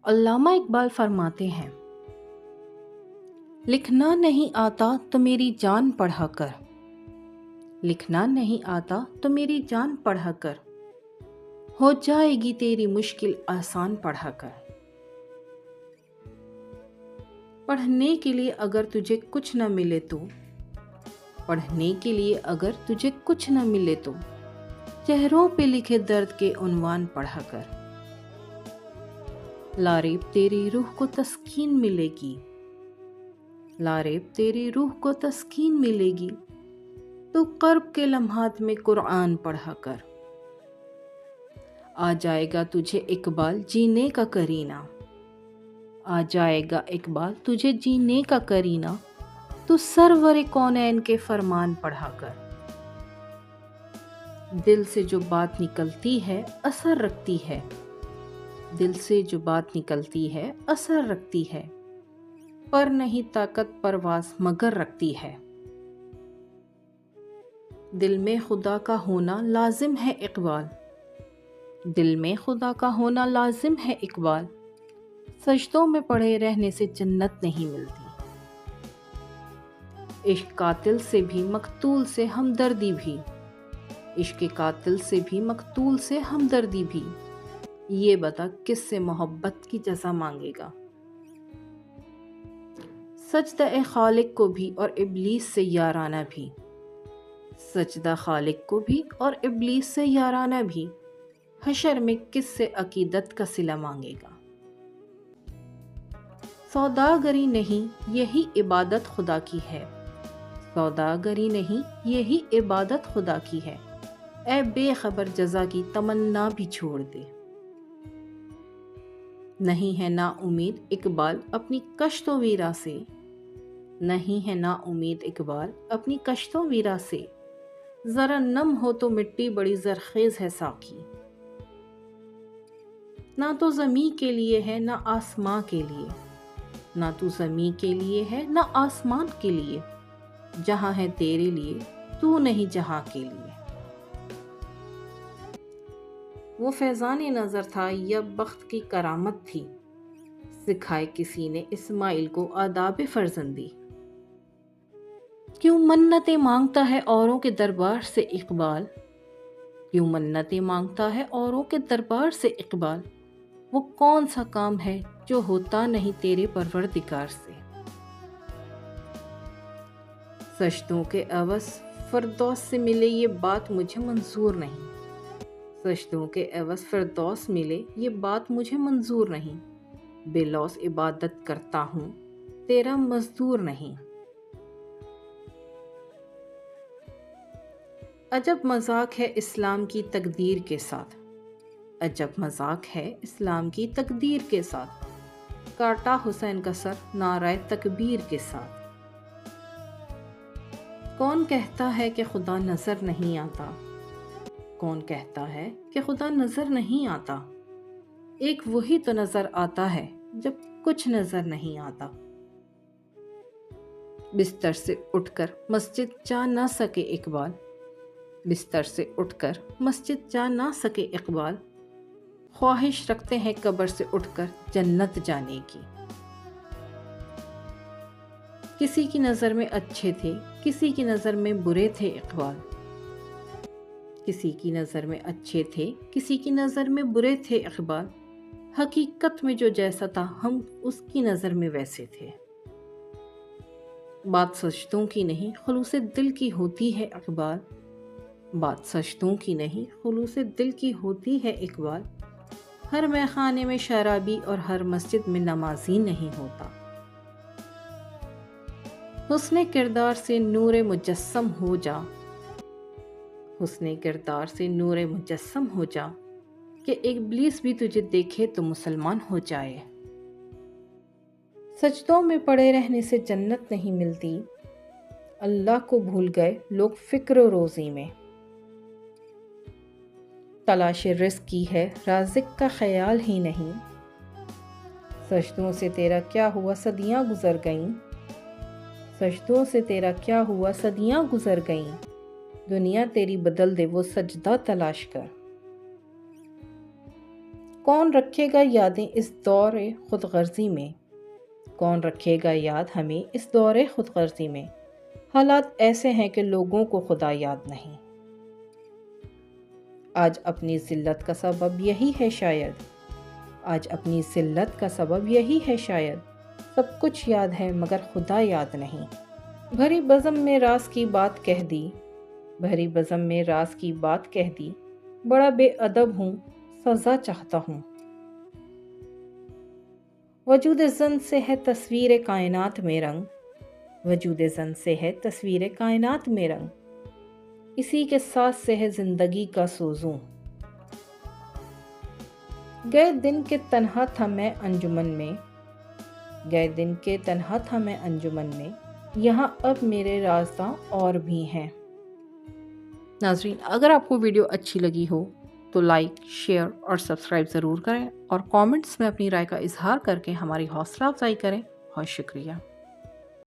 علامہ اقبال فرماتے ہیں، لکھنا نہیں آتا تو میری جان پڑھا کر، لکھنا نہیں آتا تو میری جان پڑھا کر، ہو جائے گی تیری مشکل آسان پڑھا کر۔ پڑھنے کے لیے اگر تجھے کچھ نہ ملے تو، پڑھنے کے لیے اگر تجھے کچھ نہ ملے تو، چہروں پہ لکھے درد کے عنوان پڑھا کر۔ لاریب تیری روح کو تسکین ملے گی، لاریب تیری روح کو تسکین ملے گی، تو کرب کے لمحات میں قرآن پڑھا کر۔ آ جائے گا تجھے اقبال جینے کا کرینہ، آ جائے گا اقبال تجھے جینے کا کرینہ، تو سرور کونین کے فرمان پڑھا کر۔ دل سے جو بات نکلتی ہے اثر رکھتی ہے، دل سے جو بات نکلتی ہے اثر رکھتی ہے، پر نہیں طاقت پرواز مگر رکھتی ہے۔ دل میں خدا کا ہونا لازم ہے اقبال، دل میں خدا کا ہونا لازم ہے اقبال، سجدوں میں پڑے رہنے سے جنت نہیں ملتی۔ عشق قاتل سے بھی مقتول سے ہمدردی بھی، عشق قاتل سے بھی مقتول سے ہمدردی بھی، یہ بتا کس سے محبت کی جزا مانگے گا۔ سجدہ خالق کو بھی اور ابلیس سے یارانہ بھی، سجدہ خالق کو بھی اور ابلیس سے یارانہ بھی، حشر میں کس سے عقیدت کا صلہ مانگے گا۔ سوداگری نہیں یہی عبادت خدا کی ہے، سوداگری نہیں یہی عبادت خدا کی ہے، اے بے خبر جزا کی تمنا بھی چھوڑ دے۔ نہیں ہے نا امید اقبال اپنی کشت و ویرا سے، نہیں ہے نا امید اقبال اپنی کشت و ویرا سے، ذرا نم ہو تو مٹی بڑی زرخیز ہے ساقی۔ نہ تو زمیں کے لیے ہے نہ آسماں کے لیے، نہ تو زمیں کے لیے ہے نہ آسمان کے لیے، جہاں ہے تیرے لیے تو نہیں جہاں کے لیے۔ وہ فیضان نظر تھا یا بخت کی کرامت تھی، سکھائے کسی نے اسماعیل کو آداب فرزندی۔ کیوں منتیں مانگتا ہے اوروں کے دربار سے اقبال، کیوں منتیں مانگتا ہے اوروں کے دربار سے اقبال، وہ کون سا کام ہے جو ہوتا نہیں تیرے پروردگار سے۔ سجدوں کے عوض فردوس سے ملے یہ بات مجھے منظور نہیں، سجدوں کے عوض فردوس ملے یہ بات مجھے منظور نہیں، بے لوث عبادت کرتا ہوں تیرا مزدور نہیں۔ عجب مذاق ہے اسلام کی تقدیر کے ساتھ، عجب مذاق ہے اسلام کی تقدیر کے ساتھ، کاٹا حسین کا سر نعرہ تکبیر کے ساتھ۔ کون کہتا ہے کہ خدا نظر نہیں آتا، کون کہتا ہے کہ خدا نظر نہیں آتا، ایک وہی تو نظر آتا ہے جب کچھ نظر نہیں آتا۔ بستر سے اٹھ کر مسجد جا نہ سکے اقبال، بستر سے اٹھ کر مسجد جا نہ سکے اقبال، خواہش رکھتے ہیں قبر سے اٹھ کر جنت جانے کی۔ کسی کی نظر میں اچھے تھے کسی کی نظر میں برے تھے اقبال، کسی کی نظر میں اچھے تھے کسی کی نظر میں برے تھے اقبال، حقیقت میں جو جیسا تھا ہم اس کی نظر میں ویسے تھے۔ بات سجدوں کی نہیں خلوص دل کی ہوتی ہے اقبال، بات سجدوں کی نہیں خلوص دل کی ہوتی ہے اقبال، ہر میخانے میں شرابی اور ہر مسجد میں نمازی نہیں ہوتا۔ حسن کردار سے نور مجسم ہو جا، حسن کردار سے نور مجسم ہو جا، کہ ابلیس بھی تجھے دیکھے تو مسلمان ہو جائے۔ سجدوں میں پڑے رہنے سے جنت نہیں ملتی، اللہ کو بھول گئے لوگ فکر و روزی میں۔ تلاش رزق کی ہے رازق کا خیال ہی نہیں، سجدوں سے تیرا کیا ہوا صدیاں گزر گئیں، سجدوں سے تیرا کیا ہوا صدیاں گزر گئیں، دنیا تیری بدل دے وہ سجدہ تلاش کر۔ کون رکھے گا یادیں اس دور خود غرضی میں؟ کون رکھے گا یاد ہمیں اس دور خود غرضی میں؟ حالات ایسے ہیں کہ لوگوں کو خدا یاد نہیں۔ آج اپنی ذلت کا سبب یہی ہے شاید، آج اپنی ذلت کا سبب یہی ہے شاید، سب کچھ یاد ہے مگر خدا یاد نہیں۔ بھری بزم میں راز کی بات کہہ دی، بھری بزم میں راز کی بات کہہ دی، بڑا بے ادب ہوں سزا چاہتا ہوں۔ وجود زن سے ہے تصویر کائنات میں رنگ، وجود زن سے ہے تصویر کائنات میں رنگ، اسی کے ساتھ سے ہے زندگی کا سوزوں۔ گئے دن کے تنہا تھا میں انجمن میں، گئے دن کے تنہا تھا میں انجمن میں، یہاں اب میرے رازداں اور بھی ہیں۔ ناظرین، اگر آپ کو ویڈیو اچھی لگی ہو تو لائک، شیئر اور سبسکرائب ضرور کریں اور کامنٹس میں اپنی رائے کا اظہار کر کے ہماری حوصلہ افزائی کریں۔ بہت شکریہ۔